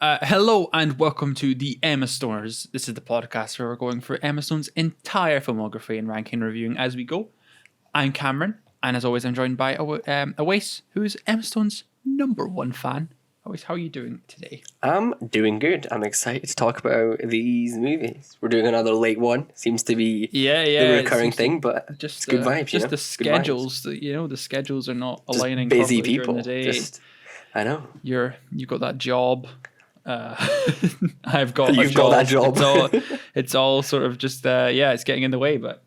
Hello and welcome to the Emma Stones. This is the podcast where we're going through Emma Stone's entire filmography and ranking and reviewing as we go. I'm Cameron, and as always, I'm joined by Awais, who is Emma Stone's #1 fan. Awais, how are you doing today? I'm doing good. I'm excited to talk about these movies. We're doing another late one. Seems to be the recurring thing, but just it's good vibes. Just the schedules, the schedules are not just aligning busy properly people. during the day. I know. You've got that job. I've got You've got that job. It's all sort of just it's getting in the way, but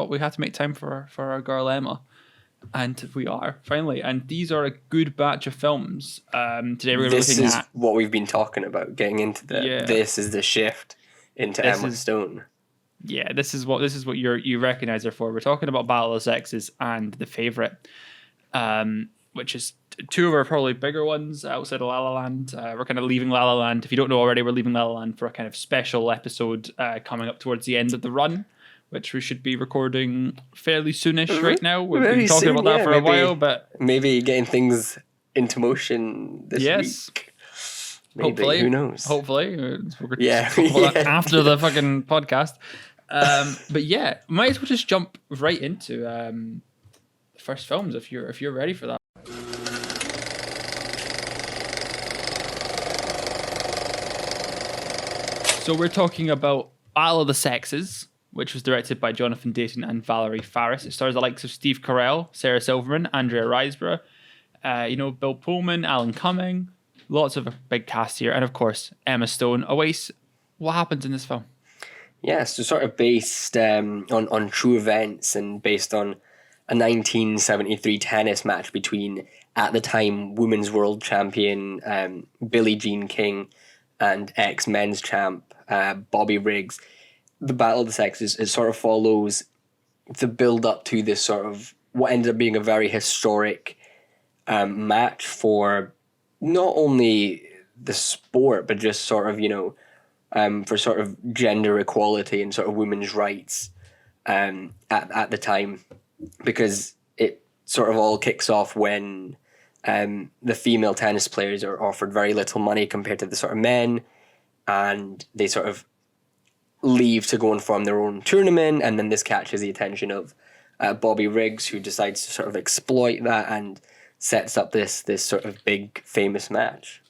we have to make time for our girl Emma, and we are finally. And these are a good batch of films. Today we're looking at. This is what we've been talking about. Getting into this is the shift into Emma Stone. Yeah, this is what you recognize her for. We're talking about Battle of the Sexes and The Favourite, which is two of our probably bigger ones outside of La La Land. We're kind of leaving La La Land. If you don't know already, we're leaving La La Land for a kind of special episode coming up towards the end of the run, which we should be recording fairly soonish right now. We've been talking about that for a while, but maybe getting things into motion this week. Maybe. Hopefully. Who knows? Hopefully. That after the fucking podcast. But yeah, might as well just jump right into the first films if you're ready for that. So we're talking about Battle of the Sexes, which was directed by Jonathan Dayton and Valerie Faris. It stars the likes of Steve Carell, Sarah Silverman, Andrea Riseborough, Bill Pullman, Alan Cumming, lots of a big cast here, and of course Emma Stone. Awais, what happens in this film? Yeah, so sort of based on true events and based on a 1973 tennis match between, at the time, women's world champion Billie Jean King and ex-men's champ Bobby Riggs. The Battle of the Sexes, it sort of follows the build-up to this sort of what ended up being a very historic match for not only the sport, but just sort of, for sort of gender equality and sort of women's rights at the time. Because it sort of all kicks off when the female tennis players are offered very little money compared to the sort of men, and they sort of leave to go and form their own tournament, and then this catches the attention of Bobby Riggs, who decides to sort of exploit that and sets up this sort of big famous match.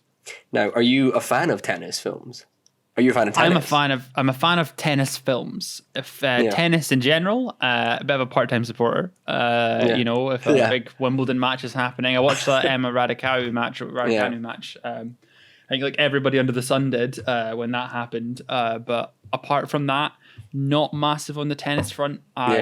Now, are you a fan of tennis films? Are you a fan of tennis? I'm a fan of tennis films. Tennis in general, a bit of a part-time supporter. If a big Wimbledon match is happening, I watched that Emma Raducanu match. I think like everybody under the sun did when that happened. But apart from that, not massive on the tennis front. Like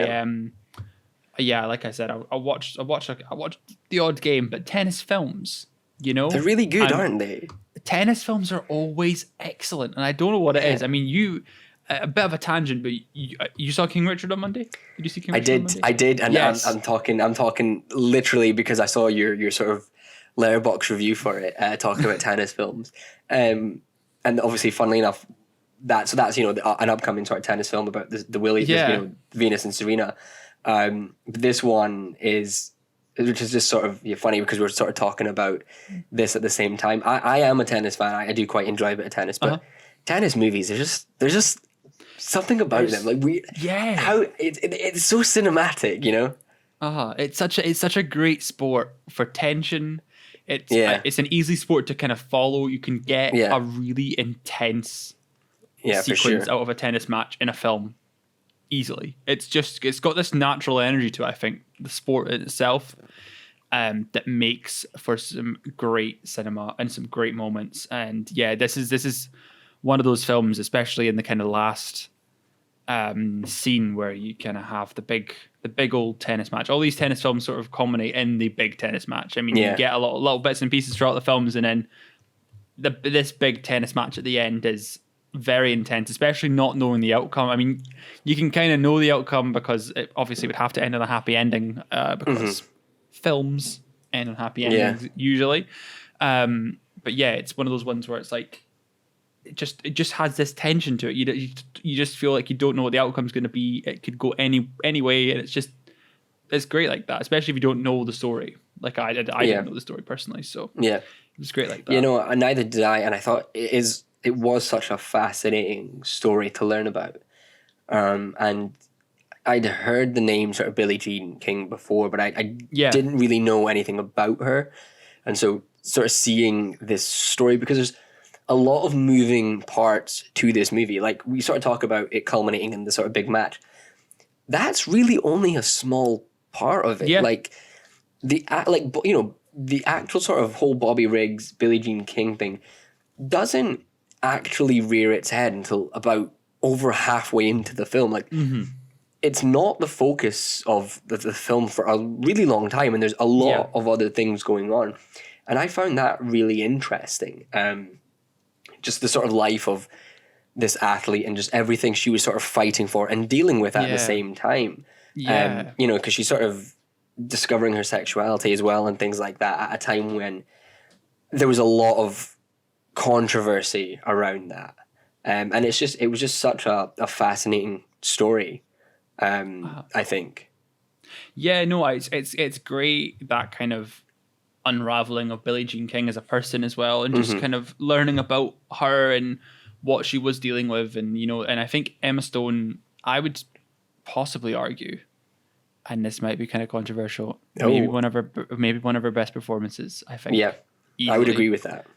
I said, I watched the odd game, but tennis films, they're really good, aren't they? Tennis films are always excellent, and I don't know what it is. I mean, a bit of a tangent, but you saw King Richard on Monday? Did you see King Richard on Monday? I did, and yes. I'm talking literally because I saw your sort of Letterboxd review for it, talking about tennis films, and obviously, funnily enough, that's an upcoming sort of tennis film about the Willies, Venus and Serena. This one is. Which is just sort of funny because we're sort of talking about this at the same time. I am a tennis fan. I do quite enjoy a bit of tennis, but tennis movies, there's just something about them. Like how it's so cinematic, It's such a great sport for tension. It's an easy sport to kind of follow. You can get a really intense sequence out of a tennis match in a film. Easily. It's got this natural energy to it, I think, the sport in itself, that makes for some great cinema and some great moments. And this is one of those films, especially in the kind of last scene where you kind of have the big old tennis match. All these tennis films sort of culminate in the big tennis match. I mean, you get a lot of little bits and pieces throughout the films, and then this big tennis match at the end is very intense, especially not knowing the outcome. I mean, you can kind of know the outcome because it obviously would have to end on a happy ending because films end on happy endings usually. But it's one of those ones where it's like it just has this tension to it. You just feel like you don't know what the outcome's going to be. It could go any way, and it's great like that, especially if you don't know the story. Like I didn't know the story personally, so was great like that. You know, neither did I, and I thought it was such a fascinating story to learn about. And I'd heard the name sort of Billie Jean King before, but I didn't really know anything about her. And so sort of seeing this story, because there's a lot of moving parts to this movie. Like, we sort of talk about it culminating in the sort of big match. That's really only a small part of it. Yeah. Like, the actual sort of whole Bobby Riggs, Billie Jean King thing doesn't actually rear its head until about over halfway into the film. Like, it's not the focus of the film for a really long time, and there's a lot of other things going on. And I found that really interesting. Just the sort of life of this athlete and just everything she was sort of fighting for and dealing with at the same time. Yeah. You know, because she's sort of discovering her sexuality as well and things like that at a time when there was a lot of controversy around that. And it was just such a fascinating story, I think. Yeah, no, it's great, that kind of unraveling of Billie Jean King as a person as well, and just kind of learning about her and what she was dealing with. And, you know, and I think Emma Stone, I would possibly argue, and this might be kind of controversial, maybe one of her best performances, I think. Yeah, easily. I would agree with that.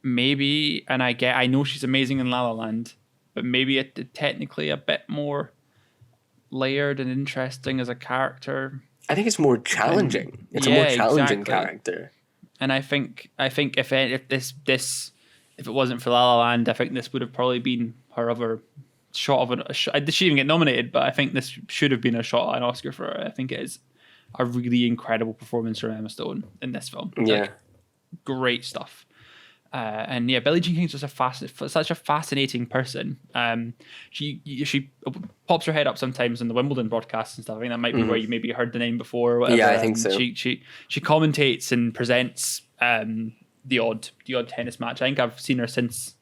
Maybe, and I know she's amazing in La La Land, but maybe technically a bit more layered and interesting as a character. I think it's more challenging. It's a more challenging character. And I think if it wasn't for La La Land, I think this would have probably been her other shot of she didn't even get nominated, but I think this should have been a shot at an Oscar for her. I think it is a really incredible performance from Emma Stone in this film. Yeah, like, great stuff. And yeah, Billie Jean King is just such a fascinating person. She pops her head up sometimes in the Wimbledon broadcasts and stuff. I think that might be where you maybe heard the name before. Or whatever. Yeah, I think so. She commentates and presents the odd tennis match. I think I've seen her since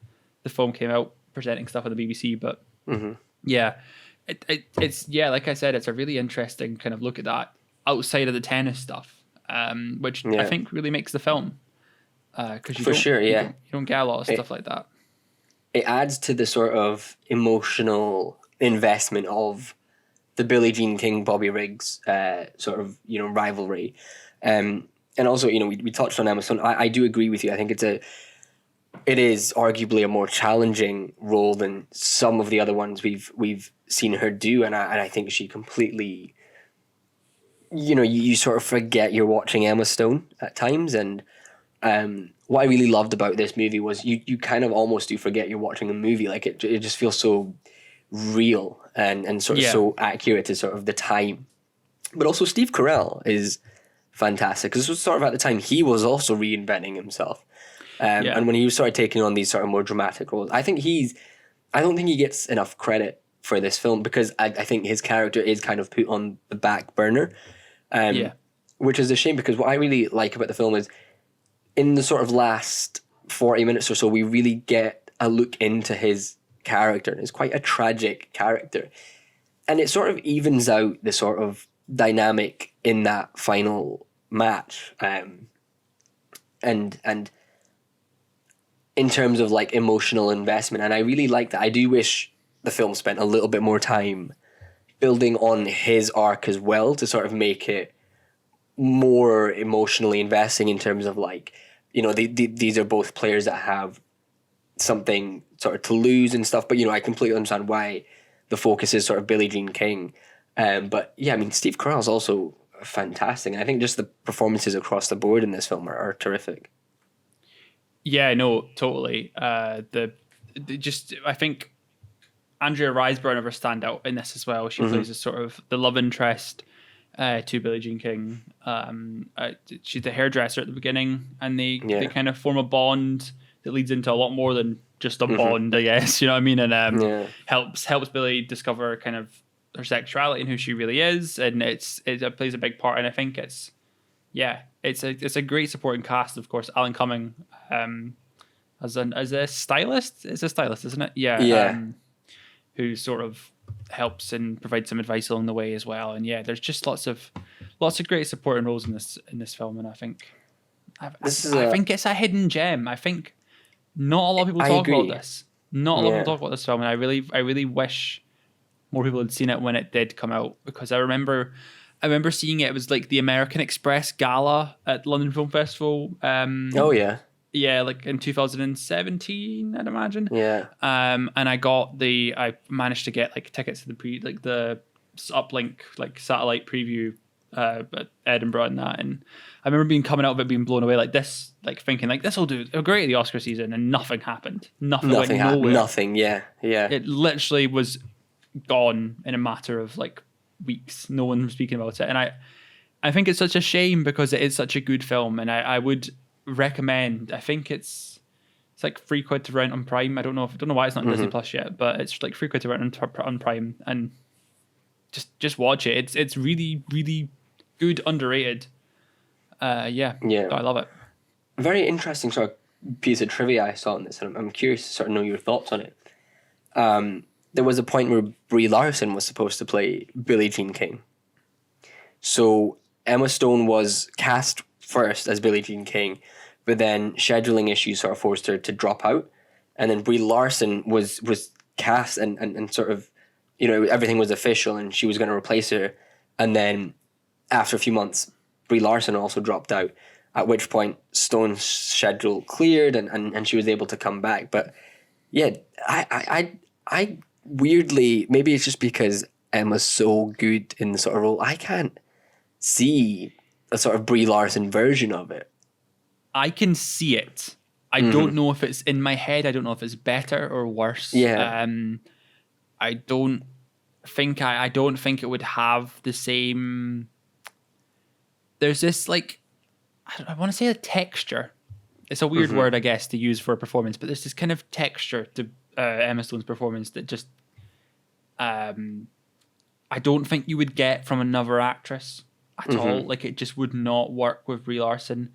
the film came out presenting stuff on the BBC. But yeah, it's like I said, it's a really interesting kind of look at that outside of the tennis stuff, which I think really makes the film. Because you don't get a lot of stuff like that. It adds to the sort of emotional investment of the Billie Jean King Bobby Riggs sort of, you know, rivalry, and also, you know, we touched on Emma Stone. I do agree with you. I think it is arguably a more challenging role than some of the other ones we've seen her do, and I think she completely, you know, you sort of forget you're watching Emma Stone at times. And what I really loved about this movie was you kind of almost do forget you're watching a movie. Like, it just feels so real and sort of so accurate to sort of the time. But also Steve Carell is fantastic, because this was sort of at the time he was also reinventing himself. And when he started taking on these sort of more dramatic roles, I don't think he gets enough credit for this film, because I think his character is kind of put on the back burner, which is a shame, because what I really like about the film is, in the sort of last 40 minutes or so, we really get a look into his character. And it's quite a tragic character. And it sort of evens out the sort of dynamic in that final match. And in terms of like emotional investment. And I really like that. I do wish the film spent a little bit more time building on his arc as well, to sort of make it more emotionally investing, in terms of like, you know, these are both players that have something sort of to lose and stuff. But, you know, I completely understand why the focus is sort of Billie Jean King. But yeah, I mean, Steve Carell is also fantastic. And I think just the performances across the board in this film are terrific. Yeah, no, totally. I think Andrea Riseborough never stand out in this as well. She plays as sort of the love interest to Billie Jean King. She's the hairdresser at the beginning, and they kind of form a bond that leads into a lot more than just a bond, I guess. You know what I mean? And helps Billie discover kind of her sexuality and who she really is, and it plays a big part. And I think it's a great supporting cast. Of course, Alan Cumming as a stylist. It's a stylist, isn't it? Yeah. Who sort of helps and provides some advice along the way as well. And yeah, there's just lots of great supporting roles in this film, and I think I think it's a hidden gem. I think not a lot of people talk about this. Not a lot of people talk about this film, and I really wish more people had seen it when it did come out, because I remember seeing it. It was like the American Express Gala at London Film Festival. Oh yeah. Yeah, like in 2017, I'd imagine. Yeah. And I managed to get like tickets to the uplink like satellite preview at Edinburgh and that, and I remember coming out of it being blown away like this, like thinking like this will do great at the Oscar season, and nothing happened. Nothing went nowhere. Nothing. Yeah. It literally was gone in a matter of like weeks. No one was speaking about it, and I think it's such a shame, because it is such a good film, and I would recommend. I think it's like £3 to rent on Prime. I don't know why it's not on Disney Plus yet, but it's like £3 to rent on Prime, and just watch it. It's really, really good, underrated. Yeah, I love it. Very interesting sort of piece of trivia I saw on this, and I'm curious to sort of know your thoughts on it. There was a point where Brie Larson was supposed to play Billie Jean King. So Emma Stone was cast first as Billie Jean King, but then scheduling issues sort of forced her to drop out. And then Brie Larson was cast and sort of, everything was official and she was going to replace her. And then after a few months, Brie Larson also dropped out, at which point Stone's schedule cleared and she was able to come back. But yeah, I weirdly, maybe it's just because Emma's so good in the sort of role, I can't see a sort of Brie Larson version of it. I can see it. I don't know if it's in my head. I don't know if it's better or worse. Yeah. I don't think it would have the same. There's this like, I want to say a texture. It's a weird word, I guess, to use for a performance, but there's this kind of texture to Emma Stone's performance that just, I don't think you would get from another actress at all. Like, it just would not work with Brie Larson.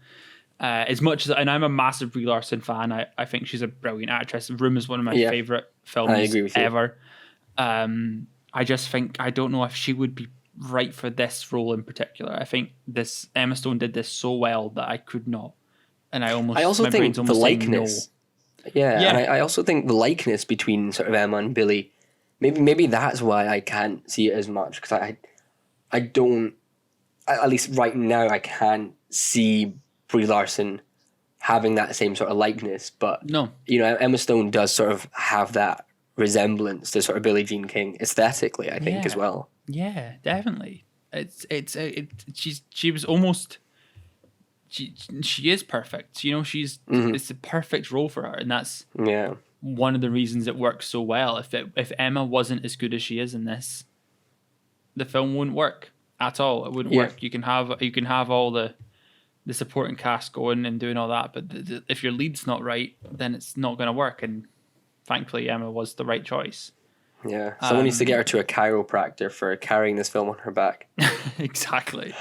As much as, and I'm a massive Brie Larson fan, I think she's a brilliant actress. Room is one of my favorite films ever. I just think, I don't know if she would be right for this role in particular. I think Emma Stone did this so well that I could not. And I also think the likeness. Yeah. And I also think the likeness between sort of Emma and Billie, maybe that's why I can't see it as much, because I don't, at least right now, I can't see Brie Larson having that same sort of likeness. But no, Emma Stone does sort of have that resemblance to sort of Billie Jean King aesthetically, I think, as well. Yeah, definitely. She was almost. She is perfect. She's it's the perfect role for her, and that's one of the reasons it works so well. If Emma wasn't as good as she is in this, the film wouldn't work at all. It wouldn't work. You can have all the supporting cast going and doing all that, but if your lead's not right, then it's not going to work. And thankfully, Emma was the right choice. Yeah, someone needs to get her to a chiropractor for carrying this film on her back. Exactly.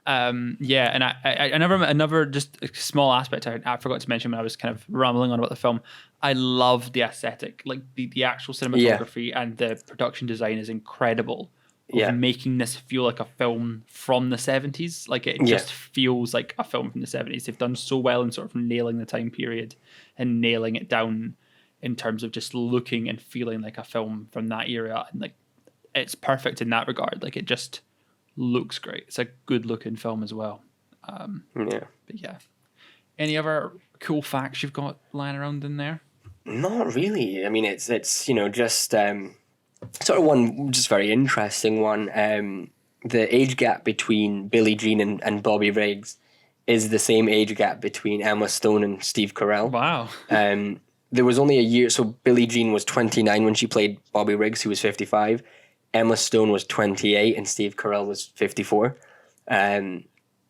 Yeah, and I another just a small aspect I forgot to mention when I was kind of rambling on about the film. I love the aesthetic, like the actual cinematography and the production design is incredible. Of making this feel like a film from the 70s. Like it just feels like a film from the 70s. They've done so well in sort of nailing the time period and nailing it down in terms of just looking and feeling like a film from that era. And like it's perfect in that regard. Like it just looks great. It's a good looking film as well. But yeah. Any other cool facts you've got lying around in there? Not really. I mean, it's just sort of one just very interesting one. The age gap between Billie Jean and Bobby Riggs is the same age gap between Emma Stone and Steve Carell. Wow. There was only a year, so Billie Jean was 29 when she played Bobby Riggs, who was 55. Emma Stone was 28 and Steve Carell was 54.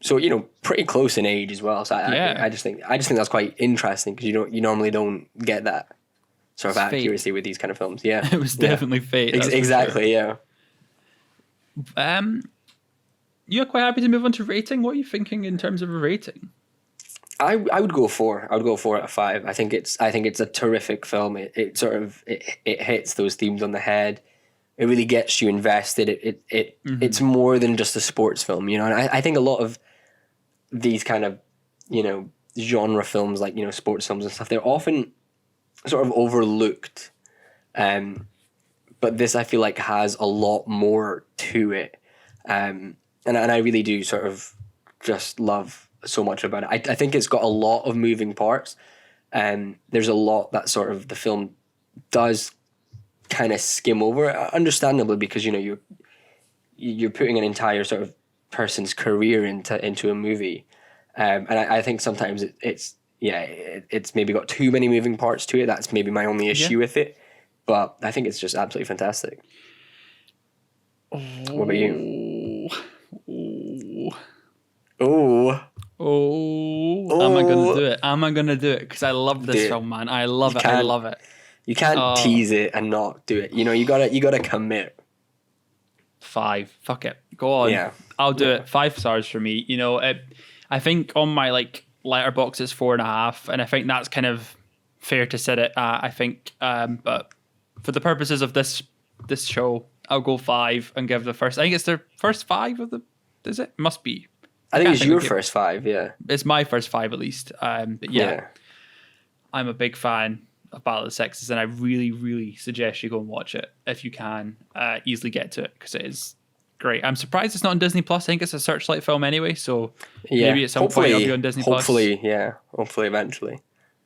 So pretty close in age as well. So I just think that's quite interesting, because you normally don't get that sort of accuracy with these kind of films. Yeah, it was definitely fate. Exactly. Sure. Yeah. You're quite happy to move on to rating. What are you thinking in terms of a rating? I would go 4. I would go 4 out of 5. I think it's a terrific film. It sort of hits those themes on the head. It really gets you invested. It's more than just a sports film, and I think a lot of these kind of genre films like, sports films and stuff, they're often sort of overlooked. But this, I feel like, has a lot more to it. And I really do sort of just love so much about it. I think it's got a lot of moving parts. There's a lot that sort of the film does kind of skim over, understandably, because, you're putting an entire sort of person's career into a movie. And I think sometimes it's maybe got too many moving parts to it. That's maybe my only issue with it. But I think it's just absolutely fantastic. What about you? Am I gonna do it? Am I gonna do it? Because I love this film, man. I love it. I love it. You can't tease it and not do it. You gotta commit. 5. Fuck it. Go on. Yeah. I'll do it. 5 stars for me. I think on my letterbox it's 4.5, and I think that's kind of fair to set it at. I think, but for the purposes of this show, I'll go 5 and give the first. I think it's their first 5 of the. Is it? Must be. I think it's your first 5. Yeah. It's my first 5 at least. But yeah, I'm a big fan of Battle of the Sexes, and I really, really suggest you go and watch it if you can. Easily get to it because it is great. I'm surprised it's not on Disney Plus. I think it's a Searchlight film anyway, so maybe at some point it'll be on Disney Plus. Hopefully eventually.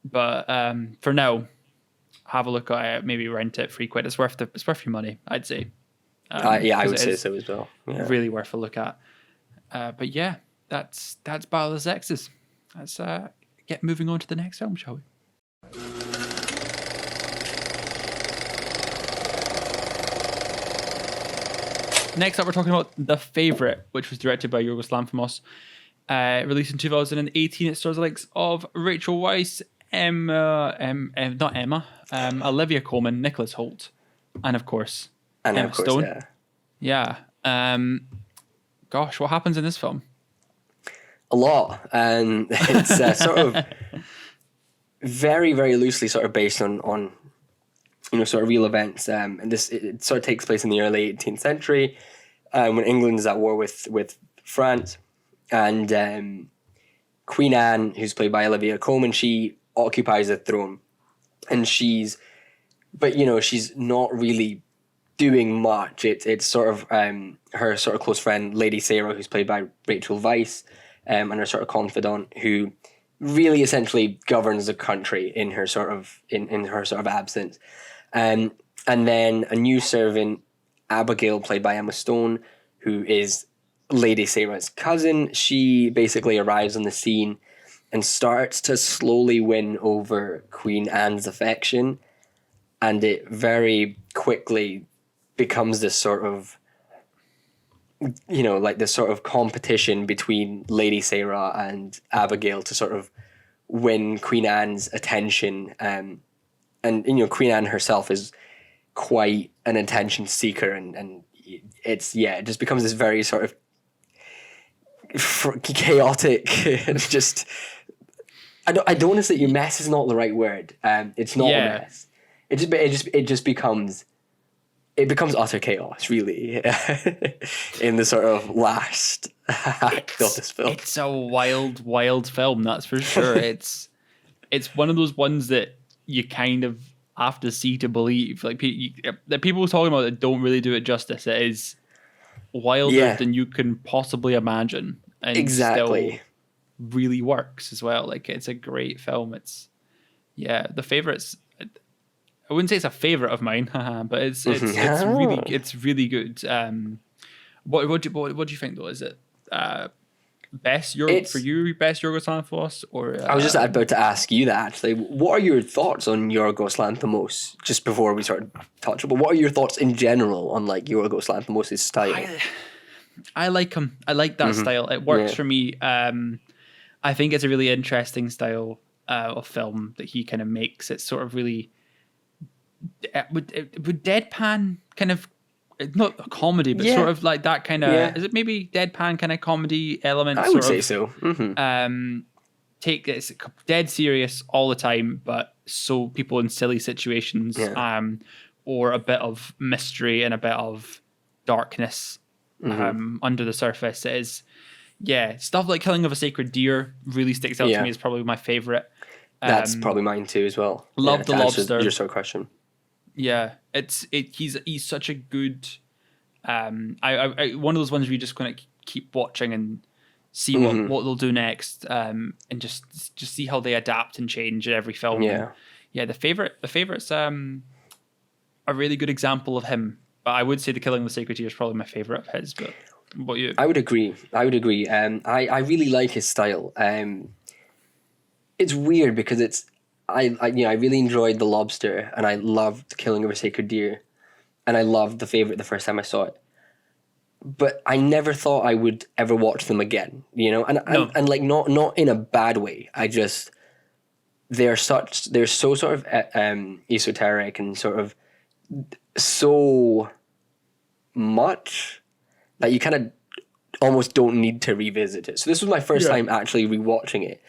But for now, have a look at it. Maybe rent it for £3. It's worth your money, I'd say. I would say so as well. Yeah. Really worth a look at. But yeah, that's Battle of the Sexes. Let's get moving on to the next film, shall we? Next up, we're talking about The Favourite, which was directed by Yorgos Lanthimos. Released in 2018, it stars the likes of Rachel Weisz, Olivia Colman, Nicholas Hoult, and of course, Emma Stone. Yeah. Gosh, what happens in this film? A lot. And it's sort of very, very loosely sort of based on sort of real events. And it sort of takes place in the early 18th century when England is at war with France. And Queen Anne, who's played by Olivia Colman, she occupies the throne. And she's not really doing much. It's sort of her sort of close friend, Lady Sarah, who's played by Rachel Weisz, and her sort of confidant, who really essentially governs the country in her sort of absence. And then a new servant, Abigail, played by Emma Stone, who is Lady Sarah's cousin. She basically arrives on the scene and starts to slowly win over Queen Anne's affection, and it very quickly becomes this sort of, this sort of competition between Lady Sarah and Abigail to sort of win Queen Anne's attention. And Queen Anne herself is quite an attention seeker, and it just becomes this very sort of chaotic, just, I don't want to say mess is not the right word. It's not a mess. It just becomes utter chaos, really, in the sort of last act of this film. It's a wild, wild film, that's for sure. It's one of those ones that you kind of have to see to believe. Like, the people talking about it don't really do it justice. It is wilder than you can possibly imagine, and exactly still really works as well. Like, it's a great film. It's The Favourite's, I wouldn't say it's a favorite of mine, but it's really good. What do you think though? Is it best Yorgos Lanthimos, or I was just about to ask you that actually. What are your thoughts on Yorgos Lanthimos? Just before we start touching, but what are your thoughts in general on Yorgos Lanthimos' style? I like him. I like that style. It works for me. I think it's a really interesting style of film that he kind of makes. It's sort of really. Would deadpan kind of, not a comedy, but sort of like that kind of, is it maybe deadpan kind of comedy elements? I would say so. Take it dead serious all the time, but so people in silly situations, or a bit of mystery and a bit of darkness under the surface. It is, Yeah, stuff like Killing of a Sacred Deer really sticks out to me. It's probably my favorite. That's probably mine too as well. Love the Lobster. Your sort of question. Yeah, he's such a good. I one of those ones where you're just going to keep watching and see what they'll do next, and just see how they adapt and change in every film. Yeah, and, the favorite's a really good example of him. But I would say The Killing of the Sacred Deer is probably my favorite of his. But what about you? I would agree. I really like his style. It's weird because I really enjoyed The Lobster, and I loved Killing of a Sacred Deer, and I loved The Favourite the first time I saw it. But I never thought I would ever watch them again, and like not in a bad way. I just they're so sort of esoteric and sort of so much that you kind of almost don't need to revisit it. So this was my first time actually rewatching it.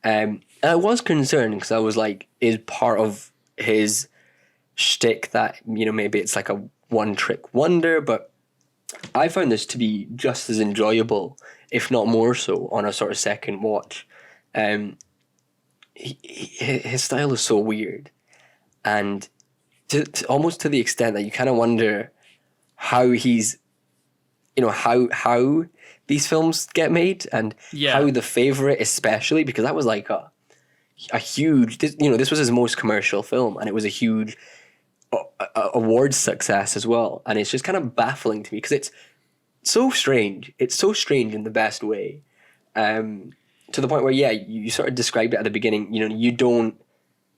And I was concerned because I was like, is part of his shtick that, maybe it's like a one-trick wonder, but I found this to be just as enjoyable, if not more so, on a sort of second watch. His style is so weird, and almost to the extent that you kind of wonder how he's, how these films get made, and how The Favourite especially, because that was like a huge, this was his most commercial film, and it was a huge awards success as well, and it's just kind of baffling to me because it's so strange. It's so strange in the best way, to the point where you sort of described it at the beginning. You don't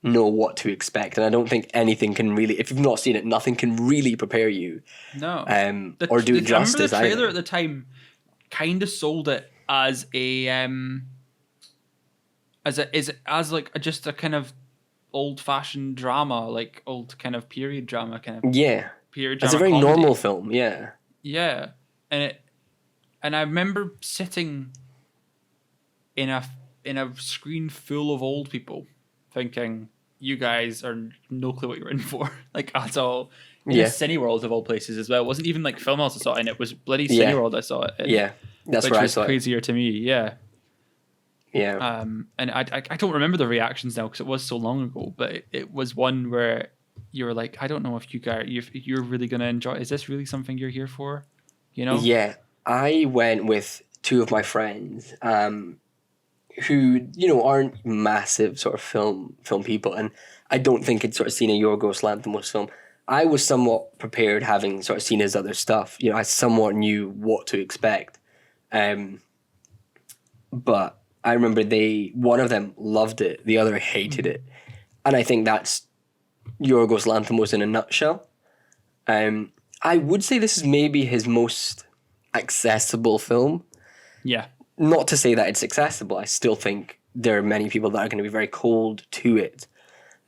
know what to expect, and I don't think anything can really, if you've not seen it, nothing can really prepare you. No, or do it justice. I remember the trailer at the time kind of sold it as just a kind of old-fashioned drama, like old kind of period drama, period drama. It's a very comedy. normal film. Yeah, and I remember sitting in a screen full of old people, thinking, you guys are no clue what you're in for, like at all. Cineworld of all places as well. It wasn't even like Filmhouse I saw it in. It was bloody Cineworld I saw it in. That's where I saw it. Which was crazier to me. Yeah. And I don't remember the reactions now because it was so long ago, but it was one where you were like, I don't know if you're really going to enjoy. Is this really something you're here for? Yeah, I went with two of my friends who, aren't massive sort of film people, and I don't think had sort of seen a Yorgos Lanthimos film. I was somewhat prepared, having sort of seen his other stuff. I somewhat knew what to expect. But I remember one of them loved it, the other hated it. And I think that's Yorgos Lanthimos in a nutshell. I would say this is maybe his most accessible film. Yeah. Not to say that it's accessible. I still think there are many people that are going to be very cold to it.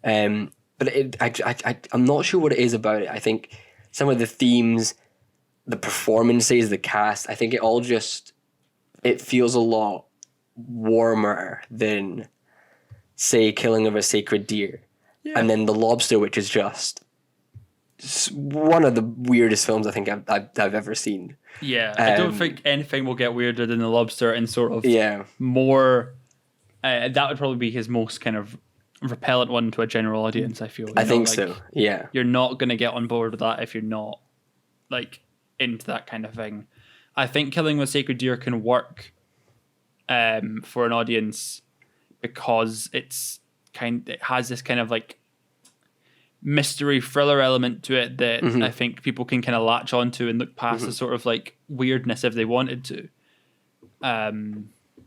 But I'm not sure what it is about it. I think some of the themes, the performances, the cast, I think it all just, it feels a lot warmer than, say, Killing of a Sacred Deer. Yeah. And then The Lobster, which is just one of the weirdest films I think I've ever seen. Yeah, I don't think anything will get weirder than The Lobster, and sort of more. That would probably be his most kind of repellent one to a general audience. I feel. I think so. Yeah, you're not going to get on board with that if you're not like into that kind of thing. I think Killing with Sacred Deer can work for an audience because it has this kind of like mystery thriller element to it that I think people can kind of latch onto and look past the sort of like weirdness if they wanted to,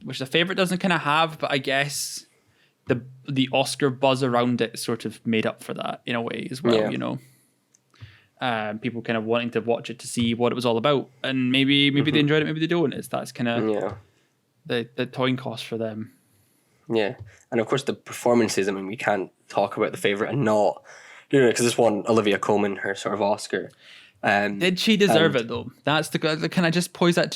which The Favourite doesn't kind of have, but I guess the Oscar buzz around it sort of made up for that in a way as well. People kind of wanting to watch it to see what it was all about, and maybe they enjoyed it, maybe they don't. That's kind of the toying cost for them. Yeah, and of course the performances. I mean, we can't talk about The Favourite and not, because this won Olivia Colman her sort of Oscar. Did she deserve it though? That's can I just pose that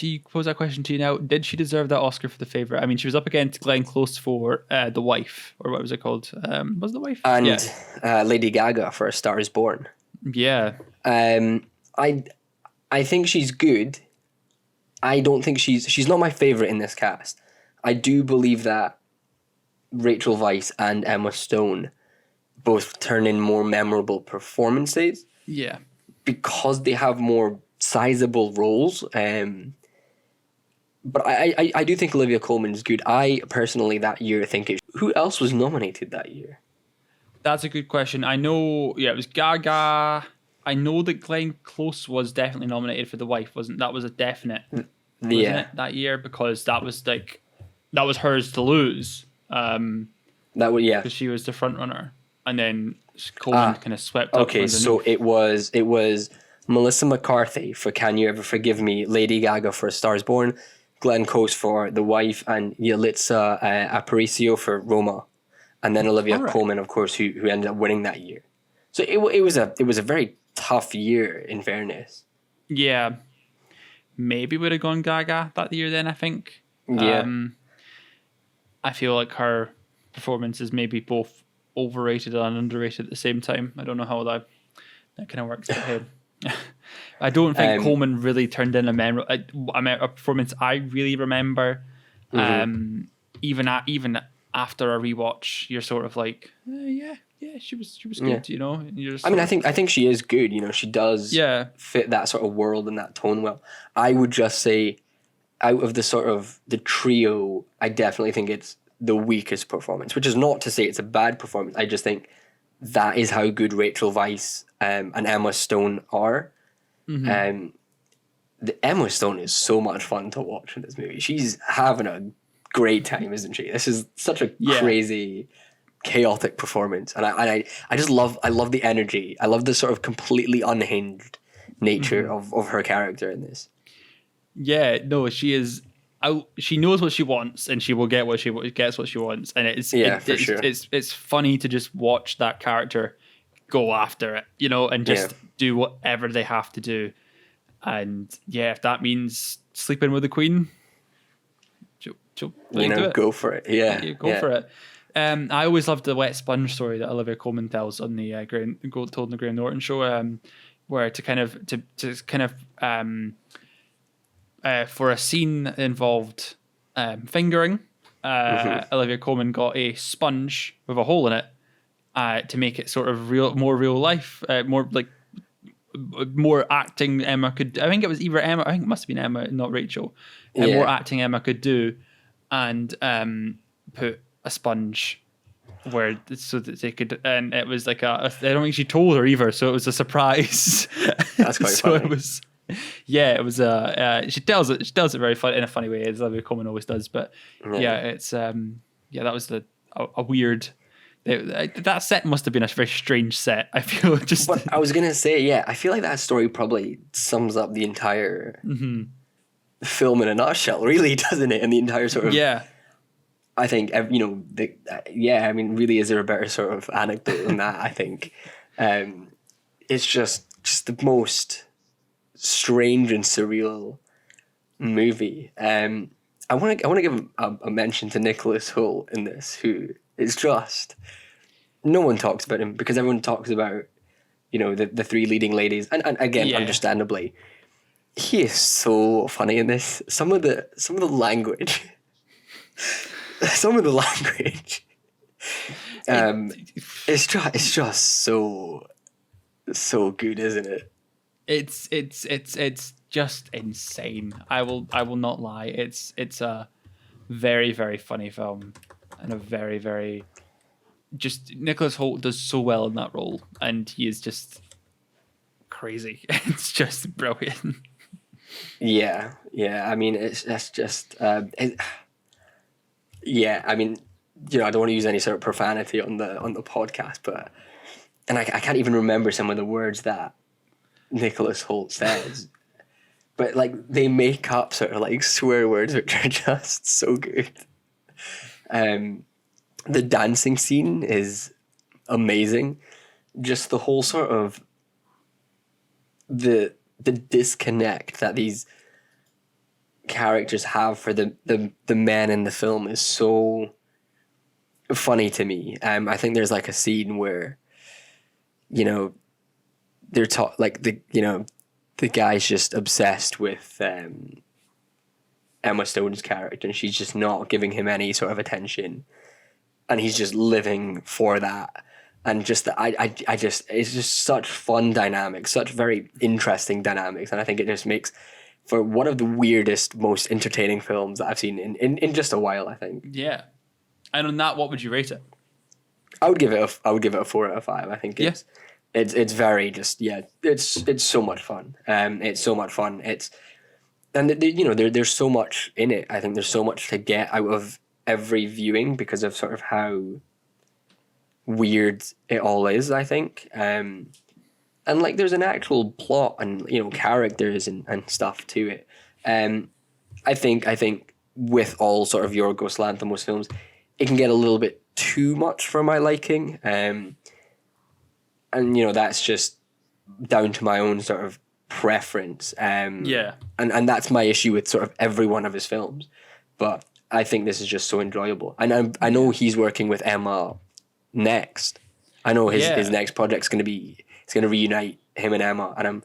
question to you now? Did she deserve that Oscar for The Favourite? I mean, she was up against Glenn Close for The Wife, or what was it called? Was it The Wife? And Lady Gaga for A Star Is Born. Yeah. I think she's good. I don't think she's not my favorite in this cast. I do believe that Rachel Weisz and Emma Stone both turn in more memorable performances. Yeah. Because they have more sizable roles. But I do think Olivia Colman is good. I personally that year think who else was nominated that year? That's a good question. I know, it was Gaga. I know that Glenn Close was definitely nominated for The Wife. That was a definite, wasn't it, that year? Because that was hers to lose. Because she was the front runner, and then Coleman kind of swept up. Okay, so it was Melissa McCarthy for Can You Ever Forgive Me, Lady Gaga for A Star Is Born, Glenn Close for The Wife, and Yalitza Aparicio for Roma, and then Olivia Colman, of course, who ended up winning that year. So it was a very tough year, in fairness. Yeah, maybe would have gone Gaga that year then. I think. Yeah. I feel like her performance is maybe both overrated and underrated at the same time. I don't know how that kind of works in my head. I don't think Coleman really turned in a performance I really remember. Even after a rewatch, you're sort of like, she was good, you know. I think she is good. You know, she does fit that sort of world and that tone well. I would just say, out of the sort of the trio, I definitely think it's the weakest performance. Which is not to say it's a bad performance. I just think that is how good Rachel Weisz and Emma Stone are. The Emma Stone is so much fun to watch in this movie. She's having a great time, isn't she? This is such a crazy, chaotic performance, and I just love the energy. I love the sort of completely unhinged nature of her character in this. Yeah, no, she is. She knows what she wants, and she will get what she gets what she wants, and it's funny to just watch that character go after it, you know, and just do whatever they have to do. And if that means sleeping with the Queen, go for it. Go for it. I always loved the wet sponge story that Olivia Colman tells on the told in the Graham Norton show, where for a scene that involved fingering, Olivia Colman got a sponge with a hole in it to make it sort of more real life, more acting Emma could. I think it was either Emma. I think it must have been Emma, not Rachel. More acting Emma could do, and put a sponge so that they could. And it was like I don't think she told her either, so it was a surprise. That's quite funny. It was. It was. She tells it very fun in a funny way, as Olivia Colman always does. But it's that was a weird. That set must have been a very strange set. I feel just. But I was gonna say, I feel like that story probably sums up the entire film in a nutshell, really, doesn't it? And the entire sort of. Yeah. I think really, is there a better sort of anecdote than that? I think, it's just the most strange and surreal movie. I want to give a mention to Nicholas Hoult in this, who is just, no one talks about him because everyone talks about, the three leading ladies, and again, understandably, he is so funny in this. Some of the language, it's just so good, isn't it? It's just insane. I will not lie. It's a very, very funny film, and a very, very just Nicholas Hoult does so well in that role, and he is just crazy. It's just brilliant. Yeah. I mean, that's just. I mean, I don't want to use any sort of profanity on the podcast, but I can't even remember some of the words that Nicholas Hoult says, but like they make up sort of like swear words which are just so good. The dancing scene is amazing. Just the whole sort of the disconnect that these characters have for the men in the film is so funny to me. I think there's like a scene where, they're the guy's just obsessed with Emma Stone's character, and she's just not giving him any sort of attention, and he's just living for that. And just that, I just, it's just such fun dynamics, such very interesting dynamics, and I think it just makes for one of the weirdest, most entertaining films that I've seen in just a while, I think. Yeah. And on that, what would you rate it? I would give it a 4 out of 5. I think it's very just, it's so much fun. It's so much fun. There's so much in it. I think there's so much to get out of every viewing because of sort of how weird it all is, I think. And like there's an actual plot and characters and stuff to it. I think with all sort of Yorgos Lanthimos films, it can get a little bit too much for my liking. And that's just down to my own sort of preference. And that's my issue with sort of every one of his films. But I think this is just so enjoyable. And I know he's working with Emma next. I know his next project's going to be. It's going to reunite him and Emma, and I'm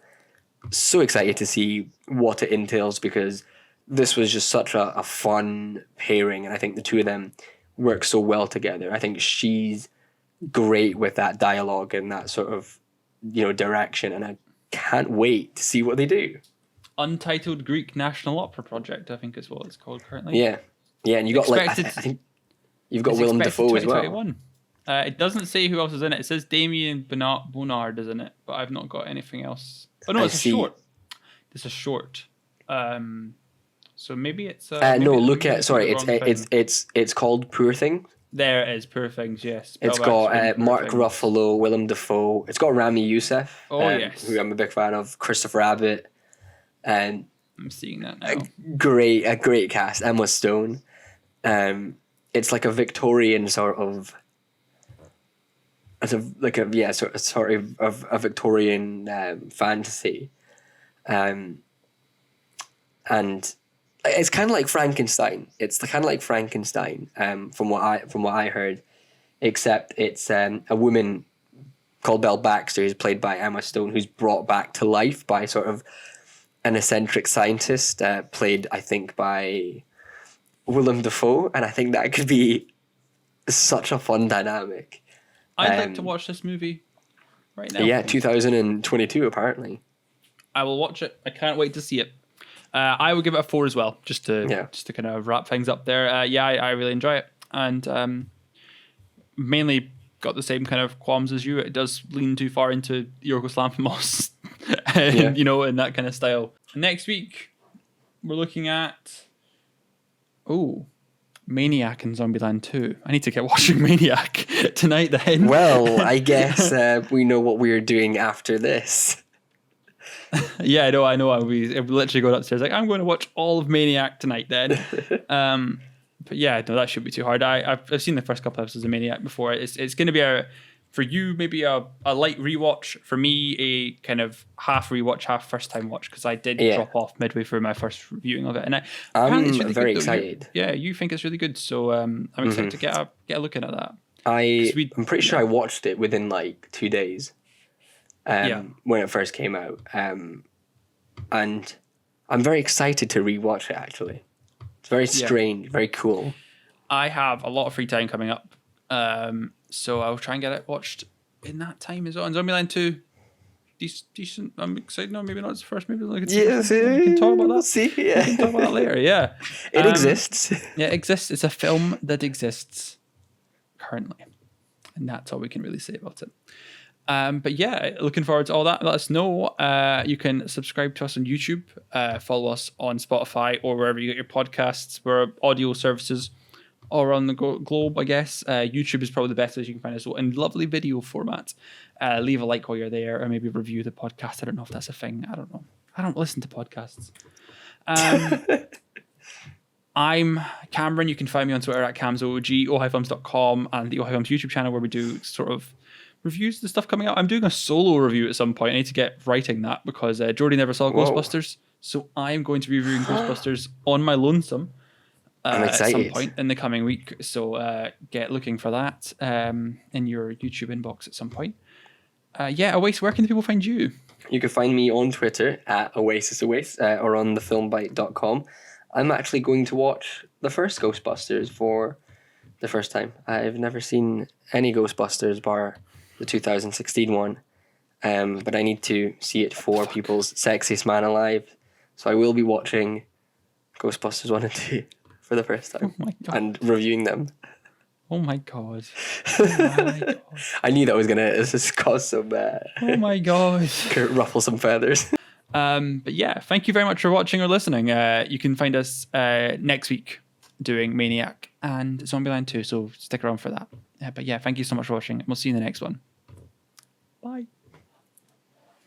so excited to see what it entails because this was just such a fun pairing, and I think the two of them work so well together. I think she's great with that dialogue and that sort of direction, and I can't wait to see what they do. Untitled Greek National Opera Project, I think is what it's called currently. Yeah, and you got I think you've got Willem Dafoe as well. It doesn't say who else is in it. It says Damien Bonnard is in it, but I've not got anything else. Oh no, it's a short. It's a short. So maybe it's. It's called Poor Things. There it is, Poor Things. Yes. It's got Mark Ruffalo, Willem Dafoe. It's got Rami Youssef. Yes. Who I'm a big fan of. Christopher Abbott, and I'm seeing that now. A great cast. Emma Stone. It's like a Victorian sort of. As a Victorian fantasy, and it's kind of like Frankenstein. It's kind of like Frankenstein, from what I heard, except it's a woman called Belle Baxter, who's played by Emma Stone, who's brought back to life by sort of an eccentric scientist, played I think by Willem Dafoe, and I think that could be such a fun dynamic. I'd like to watch this movie right now. Yeah, 2022 apparently. I will watch it. I can't wait to see it. I will give it a 4 as well, just to kind of wrap things up there. I really enjoy it, and mainly got the same kind of qualms as you. It does lean too far into Yorgos Lanthimos, in that kind of style. Next week, we're looking at Maniac and Zombieland 2. I need to get watching Maniac tonight then. Well, I guess we know what we're doing after this. Yeah, I know. I'll literally going upstairs like, I'm going to watch all of Maniac tonight then. But yeah, no, that shouldn't be too hard. I've seen the first couple episodes of Maniac before. It's going to be for you, maybe a light rewatch. For me, a kind of half rewatch, half first time watch, because I did drop off midway through my first viewing of it, and I'm really very excited. You think it's really good, so I'm excited to get a look into that. I'm pretty sure I watched it within like 2 days. When it first came out, and I'm very excited to rewatch it. Actually, it's very strange, very cool. I have a lot of free time coming up. So I'll try and get it watched in that time as well. And Zombieland 2, decent. I'm excited. No, maybe not as the first. Maybe we can talk about that. We can talk about that later. Yeah, it exists. Yeah, it exists. It's a film that exists currently, and that's all we can really say about it. But yeah, looking forward to all that. Let us know. You can subscribe to us on YouTube, follow us on Spotify or wherever you get your podcasts. We're audio services all around the globe, I guess. YouTube is probably the best place you can find us in lovely video format. Leave a like while you're there, or maybe review the podcast. I don't know if that's a thing. I don't know. I don't listen to podcasts. I'm Cameron. You can find me on Twitter at CamsOG, ohifilms.com, and the ohifilms YouTube channel where we do sort of reviews of the stuff coming out. I'm doing a solo review at some point. I need to get writing that because Jordy never saw Ghostbusters, so I'm going to be reviewing Ghostbusters on my lonesome. At some point in the coming week, so get looking for that in your YouTube inbox at some point. Awais, where can the people find you? You can find me on Twitter at OasisAwais or on thefilmbite.com. I'm actually going to watch the first Ghostbusters for the first time. I've never seen any Ghostbusters bar the 2016 one, but I need to see it for people's Sexiest Man Alive. So I will be watching Ghostbusters 1 and 2 for the first time and reviewing them. Oh my god. Oh my god. I knew that was going to cause some... oh my god. ruffle some feathers. But yeah, thank you very much for watching or listening. You can find us next week doing Maniac and Zombieland 2, so stick around for that. But yeah, thank you so much for watching. We'll see you in the next one. Bye.